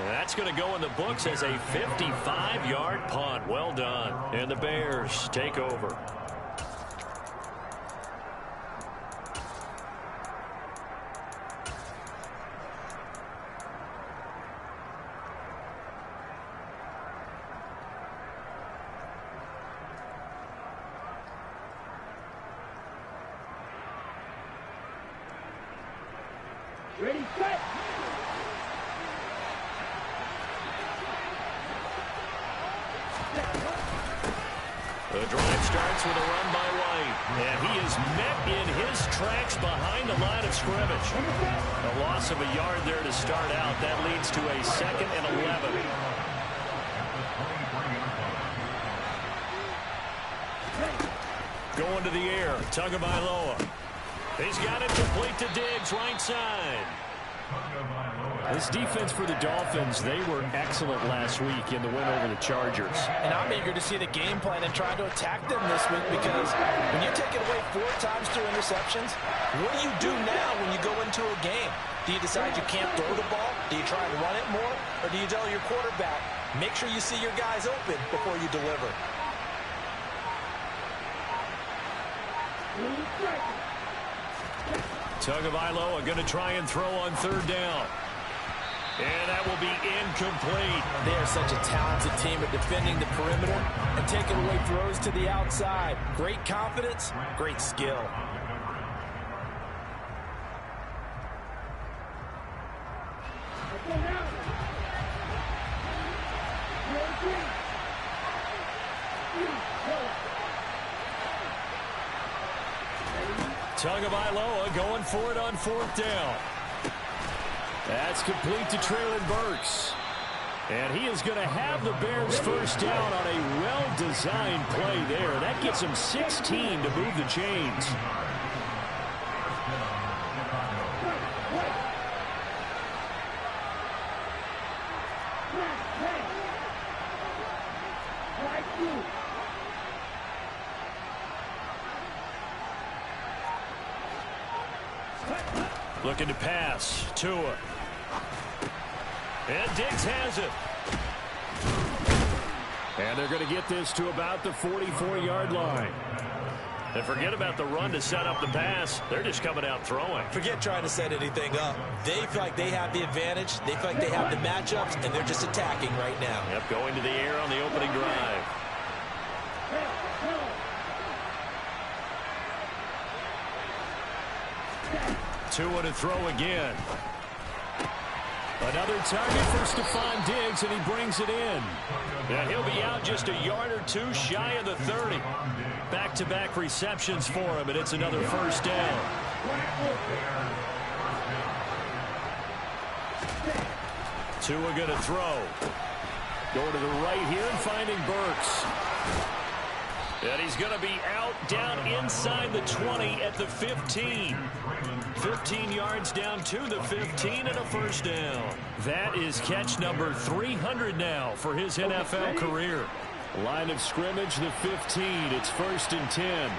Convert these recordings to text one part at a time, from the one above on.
That's going to go in the books as a 55-yard punt. Well done. And the Bears take over. Ready, set. The drive starts with a run by White. And he is met in his tracks behind the line of scrimmage. A loss of a yard there to start out. That leads to a 2nd and 11. Going to the air. Tagovailoa. He's got it complete to Diggs, right side. This defense for the Dolphins, they were excellent last week in the win over the Chargers. And I'm eager to see the game plan and try to attack them this week, because when you take it away 4 times through interceptions, what do you do now when you go into a game? Do you decide you can't throw the ball? Do you try and run it more? Or do you tell your quarterback, make sure you see your guys open before you deliver? Tagovailoa going to try and throw on 3rd down. And that will be incomplete. They are such a talented team at defending the perimeter and taking away throws to the outside. Great confidence, great skill. Tagovailoa going for it on 4th down. That's complete to Treylon Burks. And he is going to have the Bears first down on a well-designed play there. That gets him 16 to move the chains. Looking to pass. Tua. And Diggs has it. And they're going to get this to about the 44-yard line. And forget about the run to set up the pass. They're just coming out throwing. Forget trying to set anything up. They feel like they have the advantage. They feel like they have the matchups, and they're just attacking right now. Yep, going to the air on the opening drive. Tua to throw again. Another target for Stephon Diggs, and he brings it in. And he'll be out just a yard or two shy of the 30. Back-to-back receptions for him, and it's another first down. Tua going to throw. Going to the right here and finding Burks. And he's going to be out down inside the 20 at the 15. 15 yards down to the 15 and a first down. That is catch number 300 now for his NFL career. Line of scrimmage, the 15. It's 1st and 10.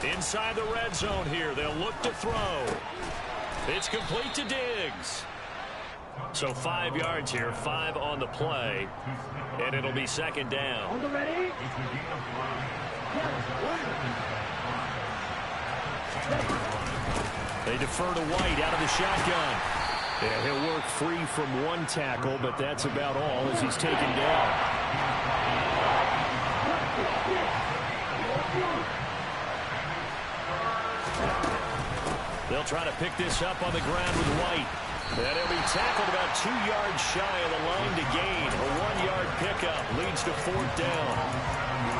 Inside the red zone here. They'll look to throw. It's complete to Diggs. So 5 yards here, 5 on the play. And it'll be 2nd down. They defer to White out of the shotgun. Yeah, he'll work free from one tackle, but that's about all as he's taken down. They'll try to pick this up on the ground with White. And he'll be tackled about 2 yards shy of the line to gain. A 1-yard pickup leads to 4th down.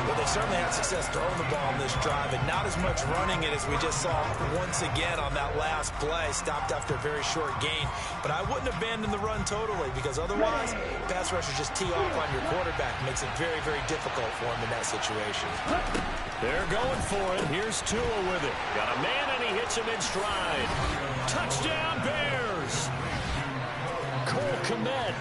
Well, they certainly had success throwing the ball in this drive, and not as much running it as we just saw once again on that last play. Stopped after a very short gain. But I wouldn't abandon the run totally, because otherwise, pass rushers just tee off on your quarterback. Makes it very, very difficult for him in that situation. They're going for it. Here's Tua with it. Got a man, and he hits him in stride. Touchdown, Bears! Cole Kmet,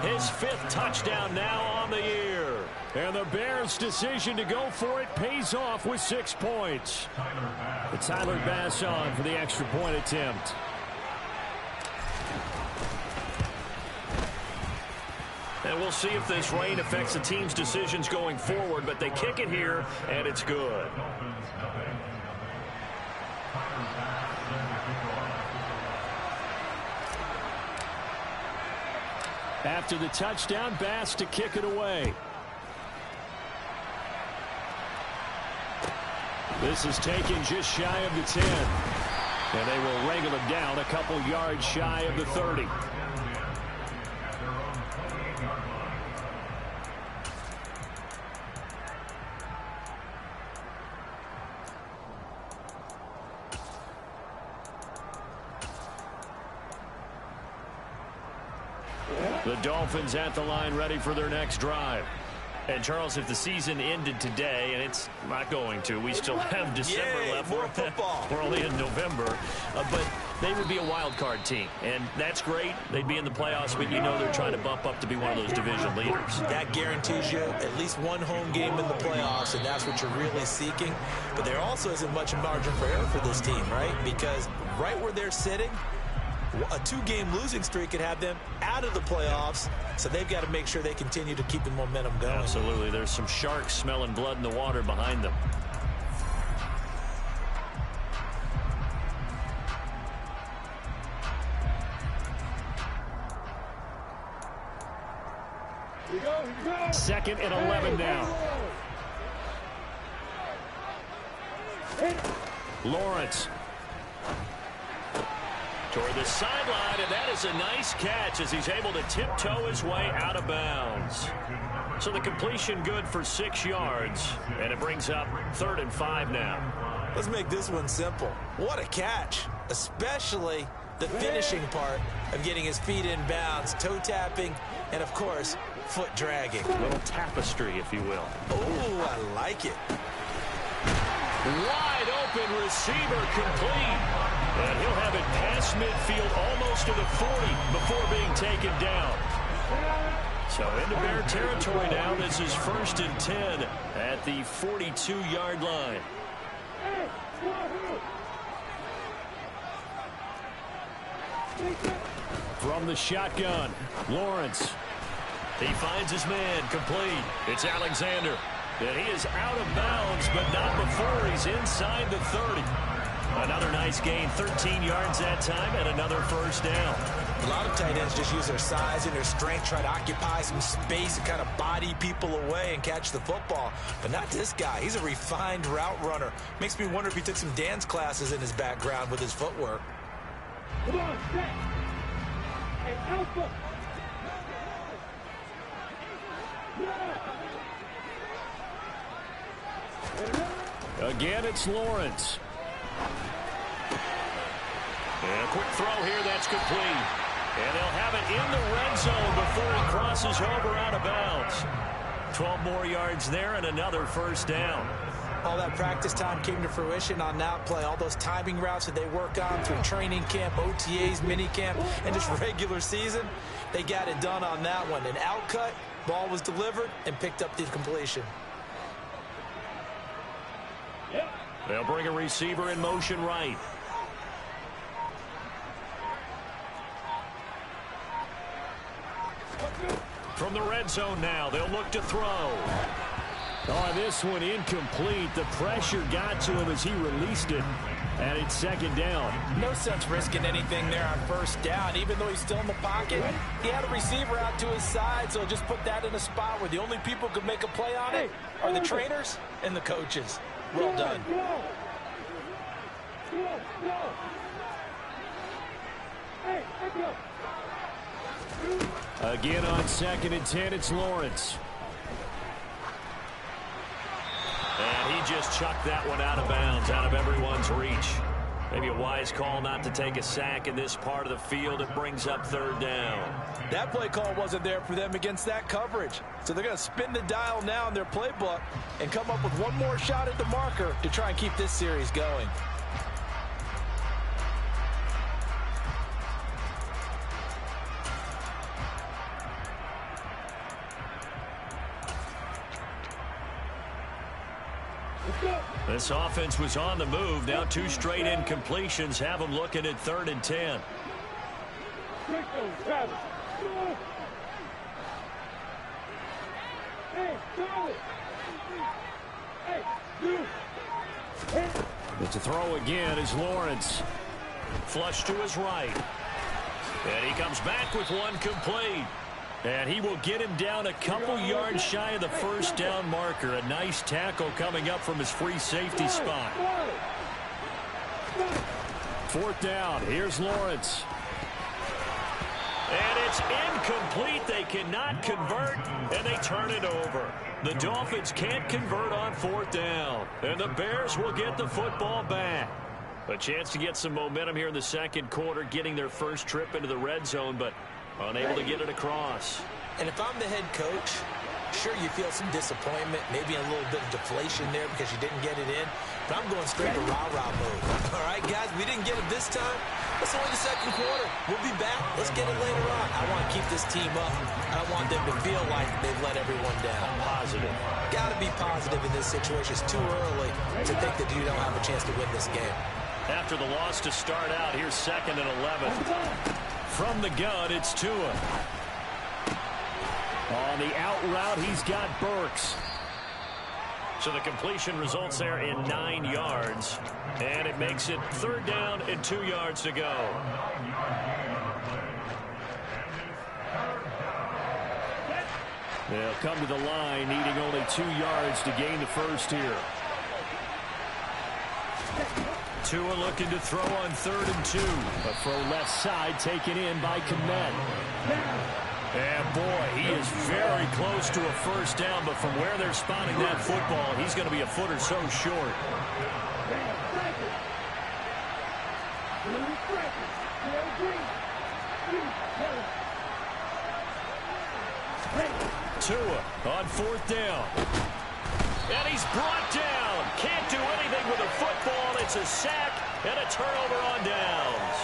his 5th touchdown now on the year. And the Bears' decision to go for it pays off with 6 points. Tyler Bass on for the extra point attempt. And we'll see if this rain affects the team's decisions going forward, but they kick it here, and it's good. After the touchdown, Bass to kick it away. This is taken just shy of the 10. And they will wrangle him down a couple yards shy of the 30. The Dolphins at the line ready for their next drive. And, Charles, if the season ended today, and it's not going to, we still have December left. More football. We're only in November. But they would be a wild card team, and that's great. They'd be in the playoffs, but you know they're trying to bump up to be one of those division leaders. That guarantees you at least one home game in the playoffs, and that's what you're really seeking. But there also isn't much margin for error for this team, right? Because right where they're sitting, a 2-game losing streak could have them out of the playoffs, so they've got to make sure they continue to keep the momentum going. Absolutely. There's some sharks smelling blood in the water behind them. Here we go. 2nd and 11 now. Lawrence toward the sideline, and that is a nice catch as he's able to tiptoe his way out of bounds. So the completion good for 6 yards, and it brings up 3rd and 5 now. Let's make this one simple. What a catch, especially the finishing part of getting his feet in bounds, toe tapping, and of course, foot dragging. A little tapestry, if you will. Oh, I like it. Wide open receiver complete. And he'll have it past midfield almost to the 40 before being taken down. So into Bear territory now. This is 1st and 10 at the 42-yard line. From the shotgun, Lawrence. He finds his man, complete. It's Alexander. And he is out of bounds, but not before he's inside the 30. Another nice gain, 13 yards that time, and another 1st down. A lot of tight ends just use their size and their strength, try to occupy some space and kind of body people away and catch the football. But not this guy. He's a refined route runner. Makes me wonder if he took some dance classes in his background with his footwork. Come on, set. Hey, Alpha. Again, it's Lawrence. And a quick throw here, that's complete. And they'll have it in the red zone before it crosses over out of bounds. 12 more yards there and another 1st down. All that practice time came to fruition on that play. All those timing routes that they work on through training camp, OTAs, minicamp, and just regular season, they got it done on that one. An outcut, ball was delivered, and picked up the completion. They'll bring a receiver in motion right. From the red zone now, they'll look to throw. Oh, this one incomplete. The pressure got to him as he released it. And it's 2nd down. No sense risking anything there on 1st down. Even though he's still in the pocket, he had a receiver out to his side, so just put that in a spot where the only people who could make a play on it are the trainers and the coaches. Well done. Again on 2nd and 10, it's Lawrence. And he just chucked that one out of bounds, out of everyone's reach. Maybe a wise call not to take a sack in this part of the field. It brings up 3rd down. That play call wasn't there for them against that coverage. So they're going to spin the dial now in their playbook and come up with one more shot at the marker to try and keep this series going. Let's go. This offense was on the move. Now 2 straight incompletions have them looking at 3rd and 10. Break those, Travis. Go. Hey, solid. Hey, you. Hey. But to throw again is Lawrence. Flush to his right. And he comes back with one complete. And he will get him down a couple yards shy of the first down marker. A nice tackle coming up from his free safety spot. 4th down. Here's Lawrence. And it's incomplete. They cannot convert, and they turn it over. The Dolphins can't convert on 4th down, and the Bears will get the football back. A chance to get some momentum here in the 2nd quarter, getting their first trip into the red zone, but unable to get it across. And if I'm the head coach, sure, you feel some disappointment, maybe a little bit of deflation there because you didn't get it in, but I'm going straight to rah-rah mode. All right, guys, we didn't get it this time. It's only the 2nd quarter. We'll be back. Let's get it later on. I want to keep this team up. I want them to feel like they've let everyone down. Positive. Got to be positive in this situation. It's too early to think that you don't have a chance to win this game. After the loss to start out, here's 2nd and 11. From the gun, it's Tua. On the out route, he's got Burks. So the completion results there in 9 yards. And it makes it 3rd down and 2 yards to go. They'll come to the line, needing only 2 yards to gain the first here. Tua looking to throw on 3rd and 2. A throw left side taken in by Kmet. And boy, he is very close to a first down, but from where they're spotting that football, he's going to be a foot or so short. Tua on 4th down. And he's brought down. Can't do anything with a football. It's a sack and a turnover on downs.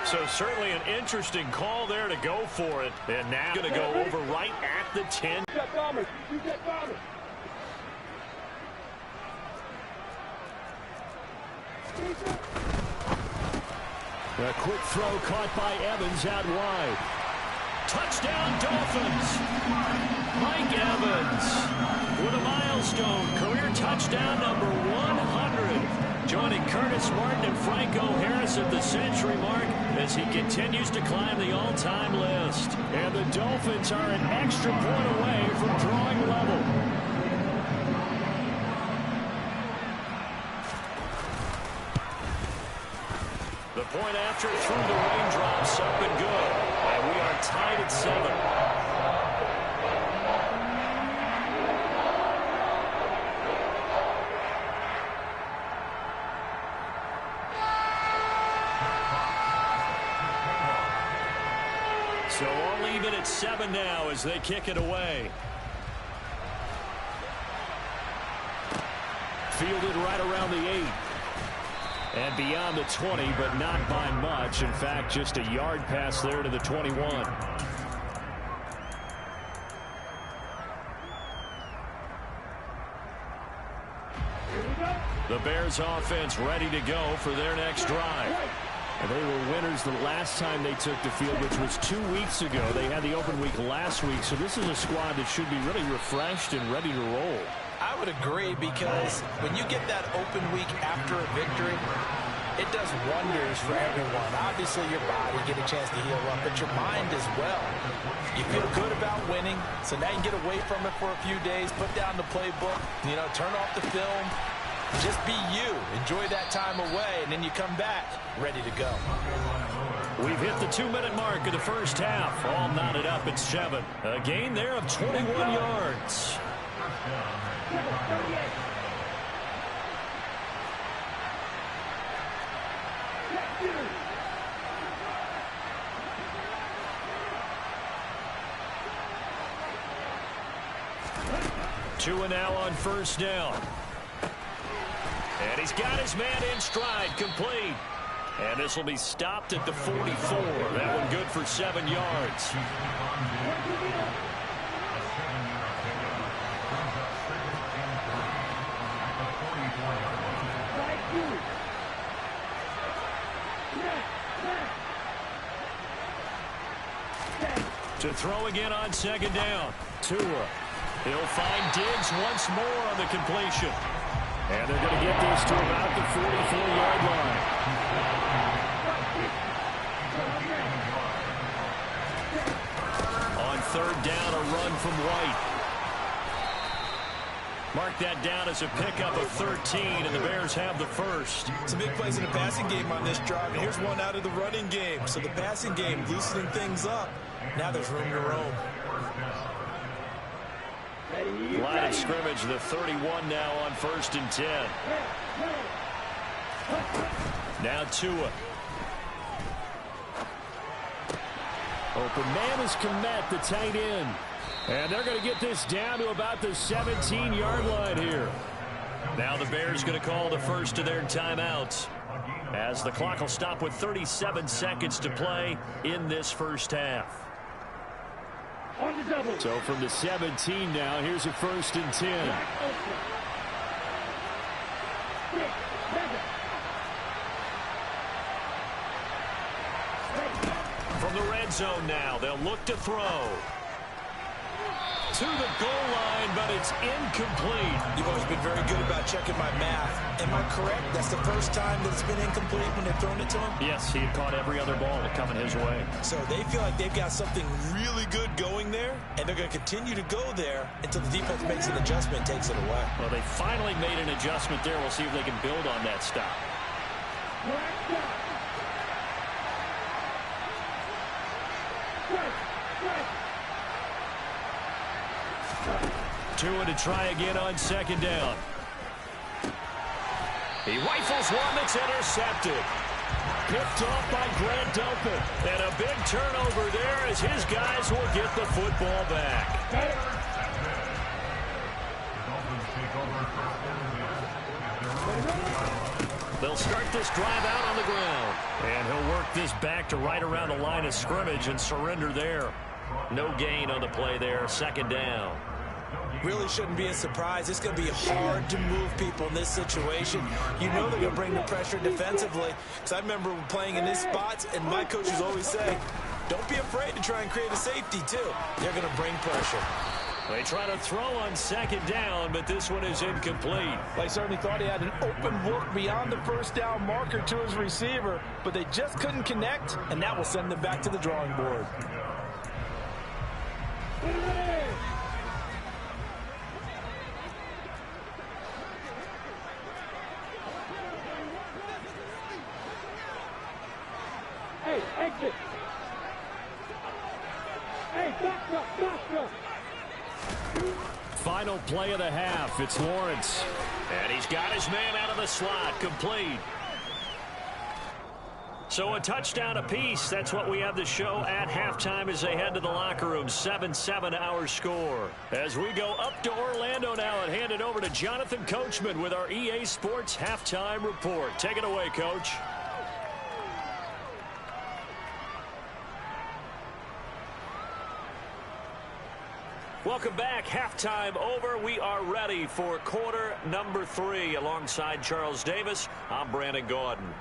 So certainly an interesting call there to go for it. And now going to go over right at the 10. A quick throw caught by Evans out wide. Touchdown Dolphins. Mike Evans with a milestone. Career touchdown number 100. Joining Curtis Martin and Franco Harris at the century mark as he continues to climb the all-time list. And the Dolphins are an extra point away from drawing level. The point after through the raindrops up and good. And we are tied at 7. So all even at 7 now as they kick it away. Fielded right around the 8. And beyond the 20, but not by much. In fact, just a yard pass there to the 21. The Bears offense ready to go for their next drive. And they were winners the last time they took the field, which was 2 weeks ago. They had the open week last week, so this is a squad that should be really refreshed and ready to roll. I would agree, because when you get that open week after a victory, it does wonders for everyone. Obviously, your body get a chance to heal up, but your mind as well. You feel good about winning, so now you can get away from it for a few days, put down the playbook, turn off the film, just be you. Enjoy that time away, and then you come back ready to go. We've hit the 2-minute mark of the first half. All knotted up at 7. A gain there of 21 yards. Tua now on first down. And he's got his man in stride, complete. And this will be stopped at the 44. That one good for 7 yards. To throw again on second down. Tua. He'll find Diggs once more on the completion. And they're going to get this to about the 44-yard line. On third down, a run from White. Mark that down as a pickup of 13, and the Bears have the first. Some big plays in the passing game on this drive, and here's one out of the running game. So the passing game loosening things up. Now there's room to roam. Line of scrimmage, the 31 now on 1st and 10. Now Tua. Open man is Kmet, the tight end. And they're going to get this down to about the 17-yard line here. Now the Bears going to call the first of their timeouts, as the clock will stop with 37 seconds to play in this first half. So from the 17 now, here's a 1st and 10. From the red zone now, they'll look to throw. To the goal line, but it's incomplete. You've always been very good about checking my math. Am I correct? That's the first time that it's been incomplete when they've thrown it to him? Yes, he had caught every other ball coming his way. So they feel like they've got something really good going there, and they're going to continue to go there until the defense makes an adjustment and takes it away. Well, they finally made an adjustment there. We'll see if they can build on that stop. Tua to try again on second down. He rifles one that's intercepted. Picked off by Grant Delpit. And a big turnover there as his guys will get the football back. They'll start this drive out on the ground. And he'll work this back to right around the line of scrimmage and surrender there. No gain on the play there. Second down. Really shouldn't be a surprise. It's going to be hard to move people in this situation. You know they're going to bring the pressure defensively. Because I remember playing in this spot, and my coaches always say, don't be afraid to try and create a safety, too. They're going to bring pressure. They try to throw on second down, but this one is incomplete. They certainly thought he had an open look beyond the first down marker to his receiver, but they just couldn't connect, and that will send them back to the drawing board. Hey, exit. Hey, doctor. Final play of the half. It's Lawrence. And he's got his man out of the slot. Complete. So a touchdown apiece. That's what we have to show at halftime as they head to the locker room. 7-7 our score. As we go up to Orlando now and hand it over to Jonathan Coachman with our EA Sports Halftime Report. Take it away, Coach. Welcome back. Halftime over. We are ready for quarter number 3. Alongside Charles Davis, I'm Brandon Gaudin.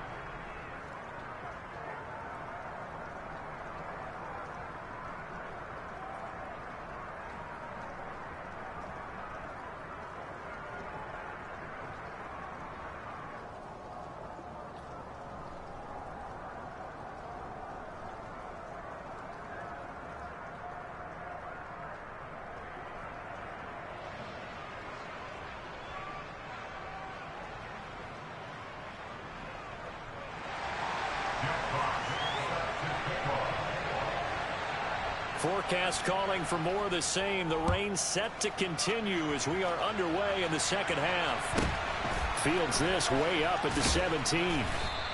Forecast calling for more of the same. The rain set to continue as we are underway in the second half. Fields this way up at the 17.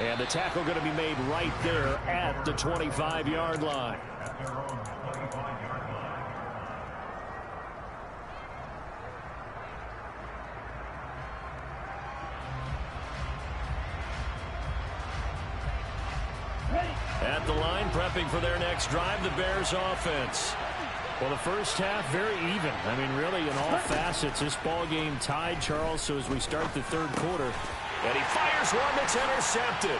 And the tackle going to be made right there at the 25-yard line. At the line, prepping for their next drive, the Bears offense. Well, the first half, very even. I mean, really, in all facets, this ball game tied, Charles. So as we start the third quarter, and he fires one that's intercepted.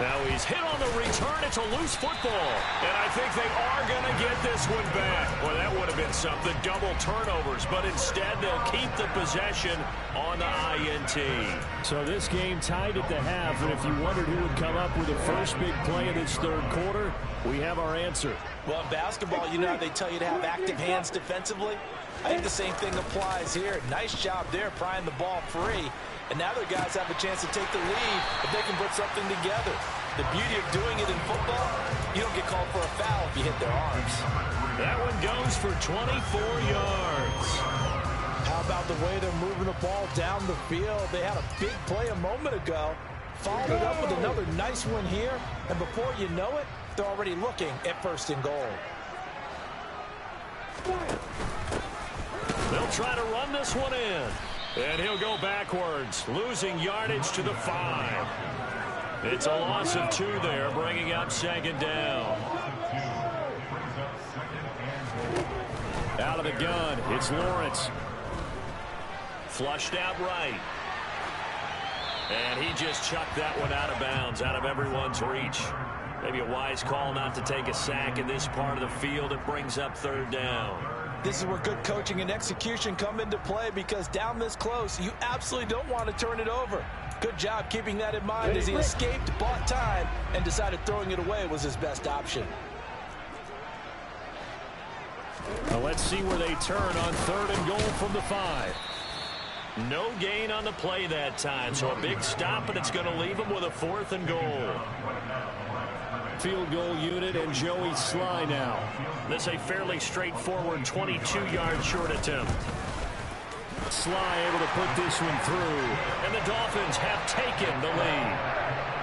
Now he's hit on the return. It's a loose football. And I think they are going to get this one back. Well, that would have been something. Double turnovers. But instead, they'll keep the possession on the INT. So this game tied at the half. And if you wondered who would come up with the first big play in this third quarter, we have our answer. Well, in basketball, you know how they tell you to have active hands defensively? I think the same thing applies here. Nice job there, prying the ball free. And now their guys have a chance to take the lead if they can put something together. The beauty of doing it in football, you don't get called for a foul if you hit their arms. That one goes for 24 yards. How about the way they're moving the ball down the field? They had a big play a moment ago. Followed it up with another nice one here. And before you know it, they're already looking at first and goal. They'll try to run this one in. And he'll go backwards, losing yardage to the 5. It's a loss of 2 there, bringing up second down. Out of the gun, it's Lawrence. Flushed out right. And he just chucked that one out of bounds, out of everyone's reach. Maybe a wise call not to take a sack in this part of the field. It brings up third down. This is where good coaching and execution come into play, because down this close, you absolutely don't want to turn it over. Good job keeping that in mind as he escaped, bought time, and decided throwing it away was his best option. Now let's see where they turn on third and goal from the 5. No gain on the play that time, so a big stop, and it's going to leave them with a 4th and goal. Field goal unit and Joey Sly now. This a fairly straightforward 22-yard short attempt. Sly able to put this one through, and the Dolphins have taken the lead.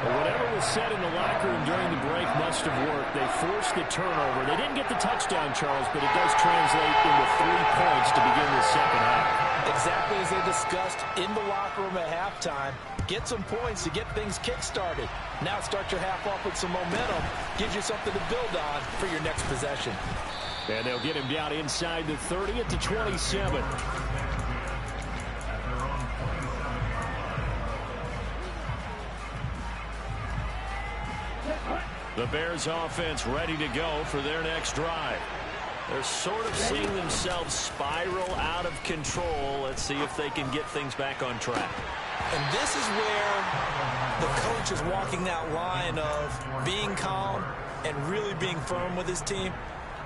Well, whatever was said in the locker room during the break must have worked. They forced the turnover. They didn't get the touchdown, Charles, but it does translate into 3 points to begin the second half. Exactly as they discussed in the locker room at halftime. Get some points to get things kick-started. Now start your half off with some momentum. Gives you something to build on for your next possession. And they'll get him down inside the 30 at the 27. The Bears offense ready to go for their next drive. They're sort of seeing themselves spiral out of control. Let's see if they can get things back on track. And this is where the coach is walking that line of being calm and really being firm with his team.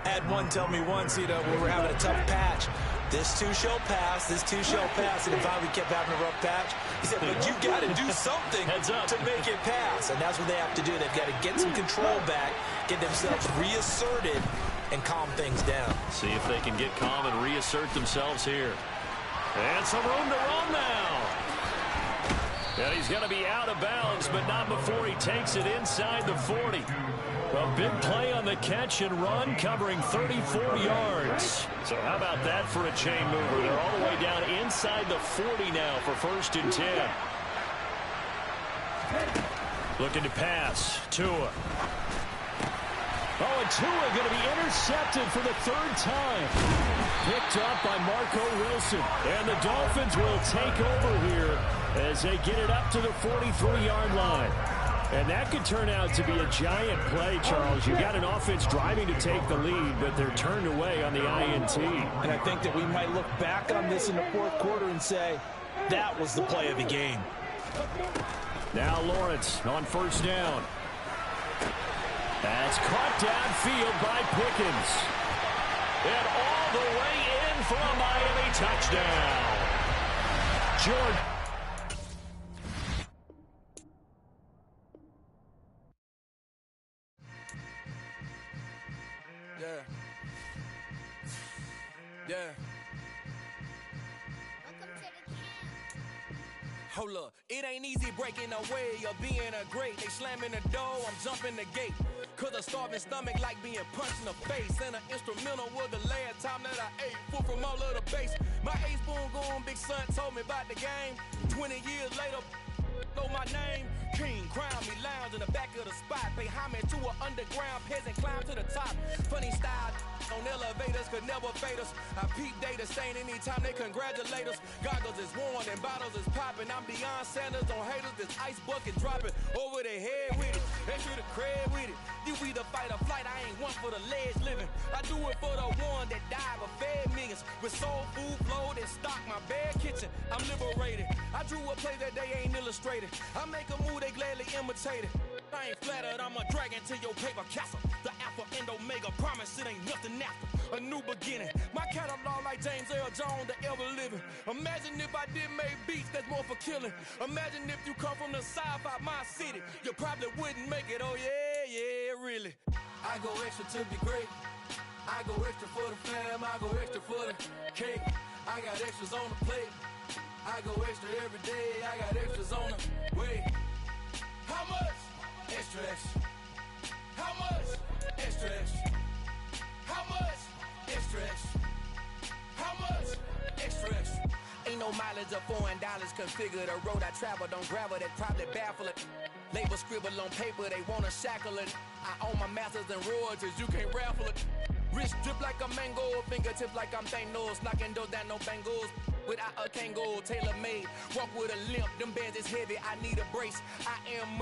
I had one tell me once, you know, when we're having a tough patch, this too shall pass, this too shall pass. And if we kept having a rough patch, he said, but you got to do something to make it pass. And that's what they have to do. They've got to get some control back, get themselves reasserted, and calm things down. See if they can get calm and reassert themselves here. And some room to run now. And he's going to be out of bounds, but not before he takes it inside the 40. A big play on the catch and run, covering 34 yards. So how about that for a chain mover? They're all the way down inside the 40 now for 1st and 10. Looking to pass. Tua. Oh, and Tua going to be intercepted for the 3rd time. Picked up by Marco Wilson. And the Dolphins will take over here as they get it up to the 43-yard line. And that could turn out to be a giant play, Charles. You've got an offense driving to take the lead, but they're turned away on the INT. And I think that we might look back on this in the 4th quarter and say, that was the play of the game. Now Lawrence on 1st down. That's caught downfield by Pickens. And all the way in for a Miami touchdown. Jordan. Yeah. Hold up, it ain't easy breaking away or being a great. They slamming the door, I'm jumping the gate. Cause a starving stomach like being punched in the face. And an instrumental was the last time that I ate food from all of the base. My 8-spoon going, big son told me about the game. 20 years later, know my name? King, crown me, lounge in the back of the spot. Pay homage to an underground peasant, climb to the top. Funny style on elevators could never fade us. I peep data stain anytime they congratulate us. Goggles is worn and bottles is popping. I'm beyond Sanders on haters, this ice bucket dropping over their head with it. Extra the cred with it. You either fight or flight, I ain't one for the ledge living. I do it for the one that died but fed millions. With soul food flowed and stock my bare kitchen. I'm liberated. I drew a play that they ain't illustrated. I make a move, they gladly imitate it. I ain't flattered, I'm a dragon to your paper castle. The Alpha and Omega, promise it ain't nothing after. A new beginning. My catalog like James Earl Jones, the ever living. Imagine if I did make beats that's more for killing. Imagine if you come from the south out my city. You probably wouldn't make it, oh yeah, really. I go extra to be great. I go extra for the fam, I go extra for the cake. I got extras on the plate. I go extra every day, I got extras on the way. How much? Extra, extra. How much? Extra, extra. How much? Extra, extra. How much? Extra, extra. Ain't no mileage of $4 configure the road I travel. Don't gravel that probably baffle it. Label scribble on paper, they wanna shackle it. I own my masters and royalties, you can't raffle it. Wrist drip like a mango, fingertips like I'm Thanos. Knocking those down, no bangles. Without a Kango, tailor made. Walk with a limp, them bands is heavy, I need a brace. I am